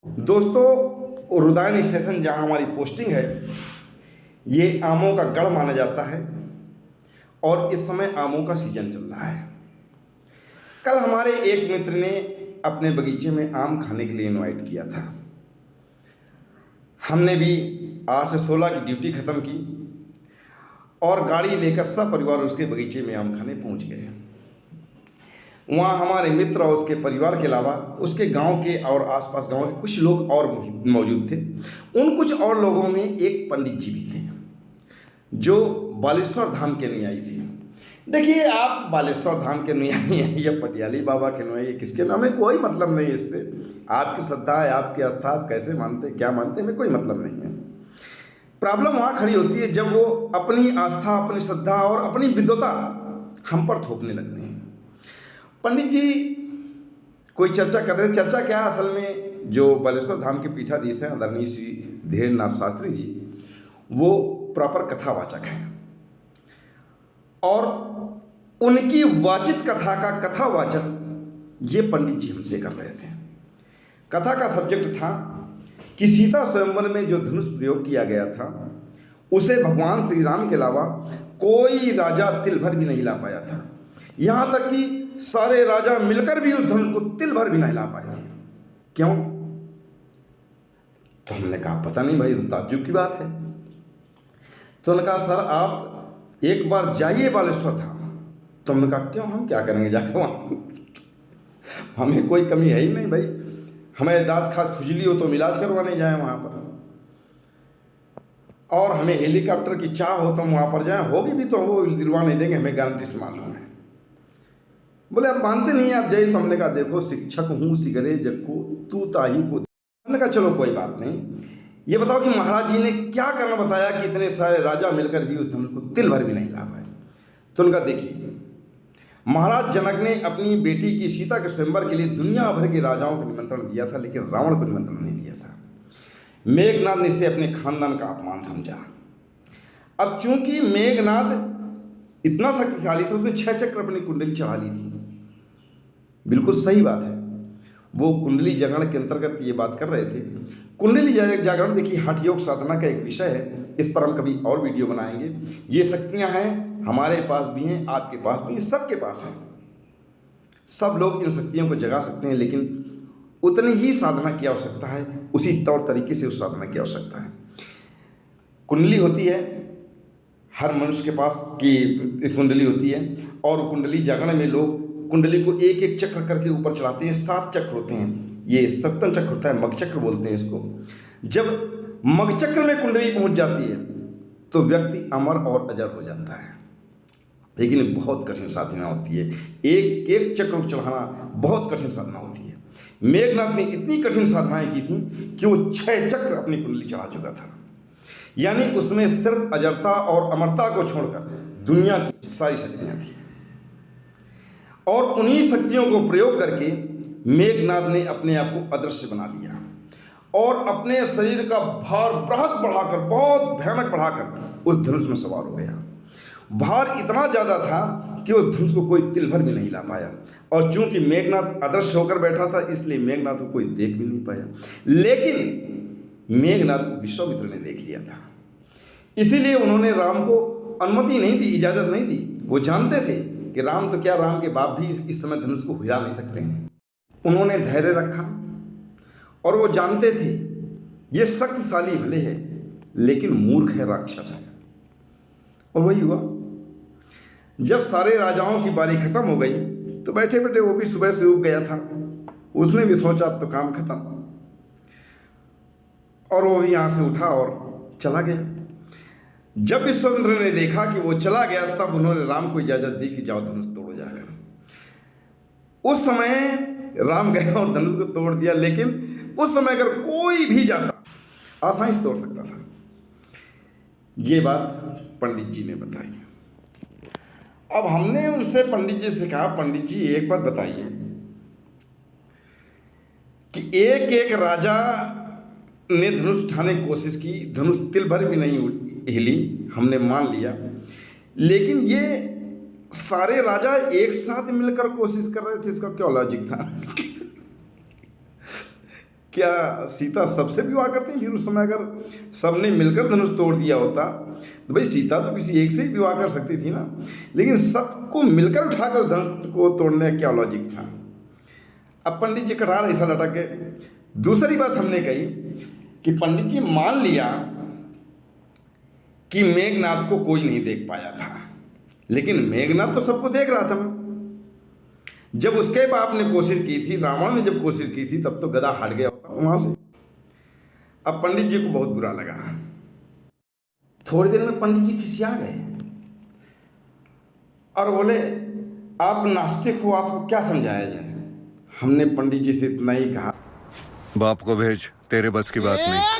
दोस्तों, रुदायन स्टेशन जहाँ हमारी पोस्टिंग है, ये आमों का गढ़ माना जाता है और इस समय आमों का सीजन चल रहा है। कल हमारे एक मित्र ने अपने बगीचे में आम खाने के लिए इनवाइट किया था। हमने भी 8 से 16 की ड्यूटी ख़त्म की और गाड़ी लेकर सब परिवार उसके बगीचे में आम खाने पहुंच गए। वहाँ हमारे मित्र और उसके परिवार के अलावा उसके गांव के और आसपास गांव के कुछ लोग और मौजूद थे। उन कुछ और लोगों में एक पंडित जी भी थे जो बालेश्वर धाम के अनुयायी थे। देखिए, आप बालेश्वर धाम के अनुयायी हैं या पटियाली बाबा के अनुयायी, किसके नाम है कोई मतलब नहीं। इससे आपकी श्रद्धा है, आपकी आस्था, आप कैसे मानते क्या मानते हैं, हमें कोई मतलब नहीं है। प्रॉब्लम वहाँ खड़ी होती है जब वो अपनी आस्था, अपनी श्रद्धा और अपनी विद्वता हम पर थोपने लगते हैं। पंडित जी कोई चर्चा कर रहे थे। चर्चा क्या, असल में जो बालेश्वर धाम के पीठाधीश हैं आदरणीय श्री धीरेन्द्रनाथ शास्त्री जी, वो प्रॉपर कथावाचक हैं और उनकी वाचित कथा का कथावाचन ये पंडित जी हमसे कर रहे थे। कथा का सब्जेक्ट था कि सीता स्वयंवर में जो धनुष प्रयोग किया गया था उसे भगवान श्री राम के अलावा कोई राजा तिल भर भी नहीं ला पाया था। यहाँ तक कि सारे राजा मिलकर भी उस धनुष को तिल भर भी नहीं ला पाए थे। क्यों? तो हमने कहा पता नहीं भाई, तो ताज्जुब की बात है। तो उन्होंने कहा सर आप एक बार जाइए बालेश्वर धाम। तो हमने कहा क्यों, हम क्या करेंगे जाकर वहाँ? हमें कोई कमी है ही नहीं भाई। हमें दांत खास खुजली हो तो इलाज करवाने जाएं वहाँ पर, और हमें हेलीकॉप्टर की चाह हो तो हम वहाँ पर जाएं, होगी भी तो वो दिलवा नहीं देंगे, हमें गारंटी से मालूम है। बोले आप मानते नहीं, आप जाइए। तो हमने कहा देखो, शिक्षक हूँ सिगरे जग को तू ताही को। हमने कहा चलो कोई बात नहीं, ये बताओ कि महाराज जी ने क्या करना बताया कि इतने सारे राजा मिलकर भी उस धनुष को तिल भर भी नहीं ला पाए। तो उनका देखिए, महाराज जनक ने अपनी बेटी की सीता के स्वयंवर के लिए दुनिया भर के राजाओं को निमंत्रण दिया था, लेकिन रावण को निमंत्रण नहीं दिया था। मेघनाद ने इसे अपने खानदान का अपमान समझा। अब चूंकि मेघनाद इतना शक्तिशाली था, उसने 6 चक्र अपनी कुंडली चढ़ा ली थी। बिल्कुल सही बात है, वो कुंडली जागरण के अंतर्गत ये बात कर रहे थे। कुंडली जागरण देखिए हठ योग साधना का एक विषय है, इस पर हम कभी और वीडियो बनाएंगे। ये शक्तियां हैं, हमारे पास भी हैं, आपके पास भी हैं, सबके पास हैं। सब लोग इन शक्तियों को जगा सकते हैं, लेकिन उतनी ही साधना की आवश्यकता है, उसी तौर तरीके से उस साधना की आवश्यकता है। कुंडली होती है, हर मनुष्य के पास की कुंडली होती है, और कुंडली जागरण में लोग कुंडली को एक एक चक्र करके ऊपर चढ़ाते हैं। 7 चक्र होते हैं, ये सप्तम चक्र होता है, मगचक्र बोलते हैं इसको। जब मगचक्र में कुंडली पहुंच जाती है तो व्यक्ति अमर और अजर हो जाता है। लेकिन बहुत कठिन साधना होती है, एक एक चक्र को चढ़ाना बहुत कठिन साधना होती है। मेघनाथ ने इतनी कठिन साधनाएं की थी कि वो 6 चक्र अपनी कुंडली चढ़ा चुका था। यानी उसमें सिर्फ अजरता और अमरता को छोड़कर दुनिया की सारी शक्तियां थी, और उन्हीं शक्तियों को प्रयोग करके मेघनाद ने अपने आप को अदृश्य बना लिया और अपने शरीर का भार बृहत बढ़ाकर, बहुत भयानक बढ़ाकर उस धनुष में सवार हो गया। भार इतना ज़्यादा था कि उस धनुष को कोई तिल भर भी नहीं ला पाया, और चूंकि मेघनाद अदृश्य होकर बैठा था इसलिए मेघनाद को कोई देख भी नहीं पाया। लेकिन मेघनाद को विश्वामित्र ने देख लिया था, इसीलिए उन्होंने राम को अनुमति नहीं दी, इजाज़त नहीं दी। वो जानते थे कि राम तो क्या, राम के बाप भी इस समय धनुष को हिला नहीं सकते हैं। उन्होंने धैर्य रखा, और वो जानते थे ये शक्तिशाली भले है लेकिन मूर्ख है, राक्षस है। और वही हुआ। जब सारे राजाओं की बारी खत्म हो गई तो बैठे बैठे वो भी सुबह से उग गया था। उसने भी सोचा अब तो काम खत्म, और वो भी यहाँ से उठा और चला गया। जब विश्वामित्र ने देखा कि वो चला गया, तब उन्होंने राम को इजाजत दी कि जाओ धनुष तोड़ो जाकर। उस समय राम गए और धनुष को तोड़ दिया, लेकिन उस समय अगर कोई भी जाता आसानी से तोड़ सकता था। ये बात पंडित जी ने बताई। अब हमने उनसे पंडित जी से कहा, पंडित जी एक बात बताइए कि एक एक राजा ने धनुष उठाने की कोशिश की, धनुष तिल भर भी नहीं हिली, हमने मान लिया, लेकिन ये सारे राजा एक साथ मिलकर कोशिश कर रहे थे, इसका क्या लॉजिक था? क्या सीता सबसे विवाह करती फिर उस समय अगर सबने मिलकर धनुष तोड़ दिया होता तो भाई सीता तो किसी एक से ही विवाह कर सकती थी ना, लेकिन सबको मिलकर उठाकर धनुष को तोड़ने का क्या लॉजिक था। अब पंडित जी कटार ऐसा लटक गए। दूसरी बात हमने कही कि पंडित जी मान लिया कि मेघनाथ को कोई नहीं देख पाया था, लेकिन मेघनाथ तो सबको देख रहा था। जब उसके बाप ने कोशिश की थी, रावण ने जब कोशिश की थी, तब तो गधा हट गया होता वहां से। अब पंडित जी को बहुत बुरा लगा। थोड़ी देर में पंडित जी खिसिया गए और बोले, आप नास्तिक हो, आपको क्या समझाया जाए। हमने पंडित जी से इतना ही कहा, बाप को भेज, तेरे बस की बात नहीं।